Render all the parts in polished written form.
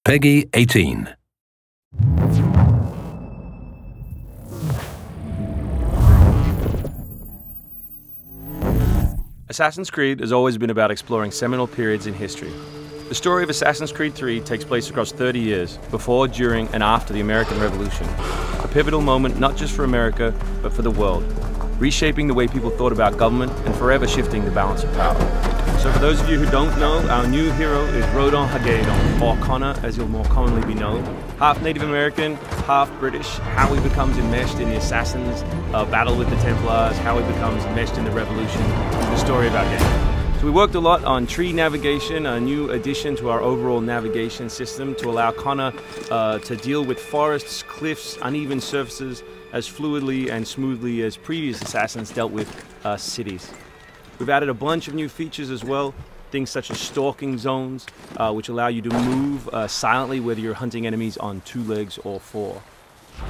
PEGI 18. Assassin's Creed has always been about exploring seminal periods in history. The story of Assassin's Creed 3 takes place across 30 years, before, during, and after the American Revolution. A pivotal moment not just for America, but for the world, reshaping the way people thought about government and forever shifting the balance of power. So for those of you who don't know, our new hero is Rodin Hagedon, or Connor as he'll more commonly be known. Half Native American, half British, how he becomes enmeshed in the Assassins' battle with the Templars, how he becomes enmeshed in the Revolution, the story of our game. So we worked a lot on tree navigation, a new addition to our overall navigation system to allow Connor to deal with forests, cliffs, uneven surfaces as fluidly and smoothly as previous Assassins dealt with cities. We've added a bunch of new features as well, things such as stalking zones, which allow you to move silently whether you're hunting enemies on 2 legs or 4.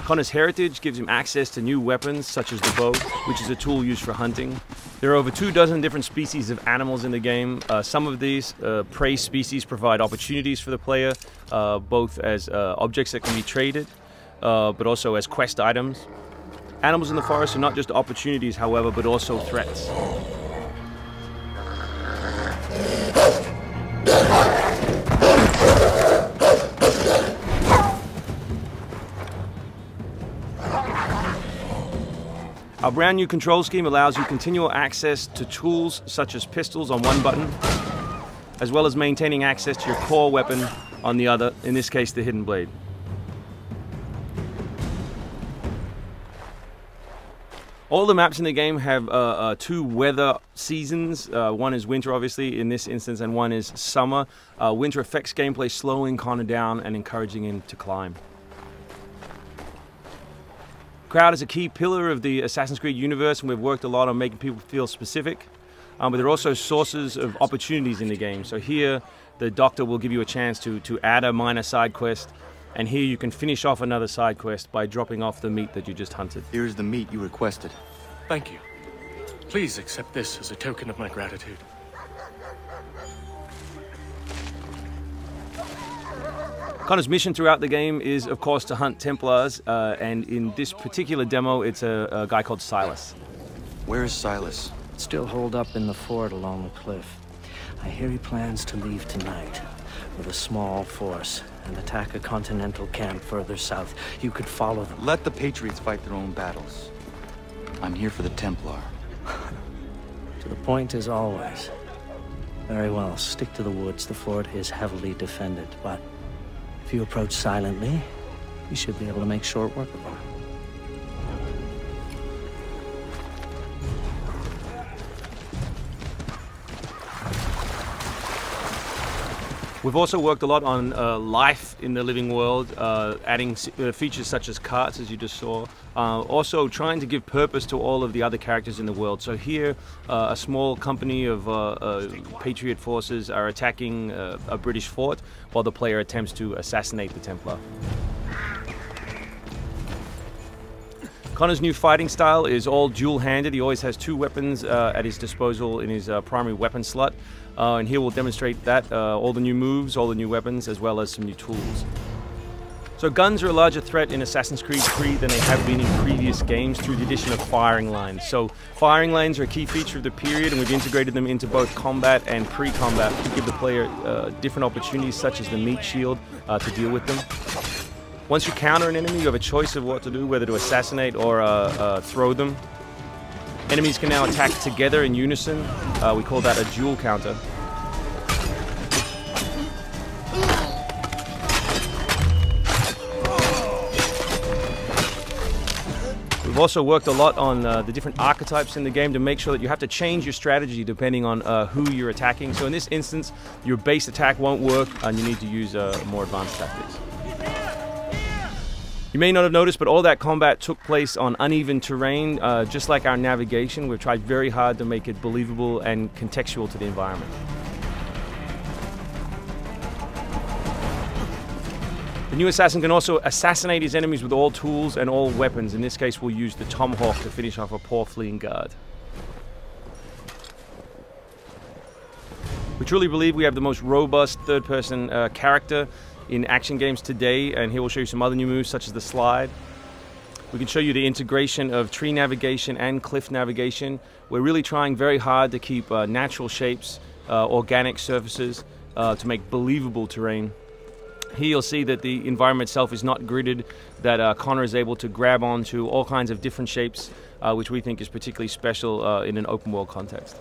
Connor's heritage gives him access to new weapons such as the bow, which is a tool used for hunting. There are over 24 different species of animals in the game. Some of these prey species provide opportunities for the player, both as objects that can be traded, but also as quest items. Animals in the forest are not just opportunities, however, but also threats. Our brand new control scheme allows you continual access to tools such as pistols on one button, as well as maintaining access to your core weapon on the other, in this case the hidden blade. All the maps in the game have 2 weather seasons. One is winter, obviously, in this instance, and one is summer. Winter affects gameplay, slowing Connor down and encouraging him to climb. Crowd is a key pillar of the Assassin's Creed universe, and we've worked a lot on making people feel specific. But there are also sources of opportunities in the game. So here, the Doctor will give you a chance to add a minor side quest, and here you can finish off another side quest by dropping off the meat that you just hunted. Here's the meat you requested. Thank you. Please accept this as a token of my gratitude. Connor's mission throughout the game is, of course, to hunt Templars, and in this particular demo, it's a guy called Silas. Where is Silas? Still holed up in the fort along the cliff. I hear he plans to leave tonight with a small force and attack a continental camp further south. You could follow them. Let the Patriots fight their own battles. I'm here for the Templar. To the point as always. Very well, stick to the woods. The fort is heavily defended, but if you approach silently, you should be able to make short work of them. We've also worked a lot on life in the living world, adding features such as carts, as you just saw. Also trying to give purpose to all of the other characters in the world. So here, a small company of Patriot forces are attacking a British fort, while the player attempts to assassinate the Templar. Connor's new fighting style is all dual-handed. He always has 2 weapons at his disposal in his primary weapon slot. And here we'll demonstrate that, all the new moves, all the new weapons, as well as some new tools. So guns are a larger threat in Assassin's Creed 3 than they have been in previous games through the addition of firing lines. So firing lanes are a key feature of the period, and we've integrated them into both combat and pre-combat to give the player different opportunities, such as the meat shield, to deal with them. Once you counter an enemy, you have a choice of what to do, whether to assassinate or throw them. Enemies can now attack together in unison. We call that a dual counter. We've also worked a lot on the different archetypes in the game to make sure that you have to change your strategy depending on who you're attacking. So in this instance, your base attack won't work and you need to use more advanced tactics. You may not have noticed, but all that combat took place on uneven terrain. Just like our navigation, we've tried very hard to make it believable and contextual to the environment. The new assassin can also assassinate his enemies with all tools and all weapons. In this case, we'll use the tomahawk to finish off a poor fleeing guard. We truly believe we have the most robust third-person character in action games today, and here we'll show you some other new moves such as the slide. We can show you the integration of tree navigation and cliff navigation. We're really trying very hard to keep natural shapes, organic surfaces, to make believable terrain. Here you'll see that the environment itself is not gridded, that Connor is able to grab onto all kinds of different shapes, which we think is particularly special in an open world context.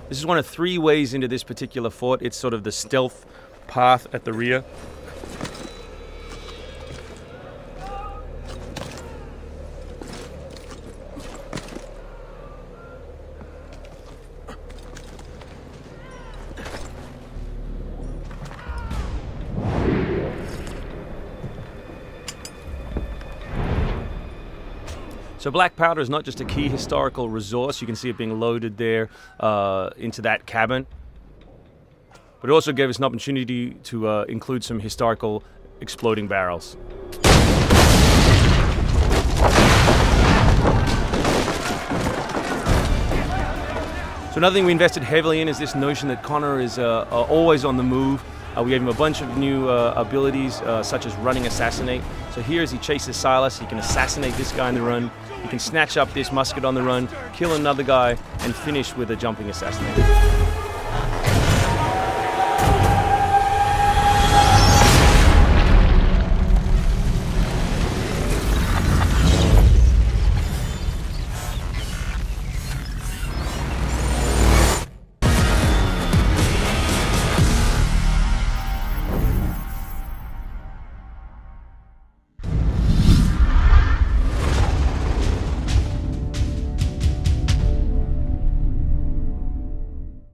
This is one of 3 ways into this particular fort. It's sort of the stealth path at the rear. So black powder is not just a key historical resource. You can see it being loaded there into that cabin. But it also gave us an opportunity to include some historical exploding barrels. So another thing we invested heavily in is this notion that Connor is always on the move. We gave him a bunch of new abilities, such as running assassinate. So here as he chases Silas, he can assassinate this guy on the run. He can snatch up this musket on the run, kill another guy, and finish with a jumping assassinate.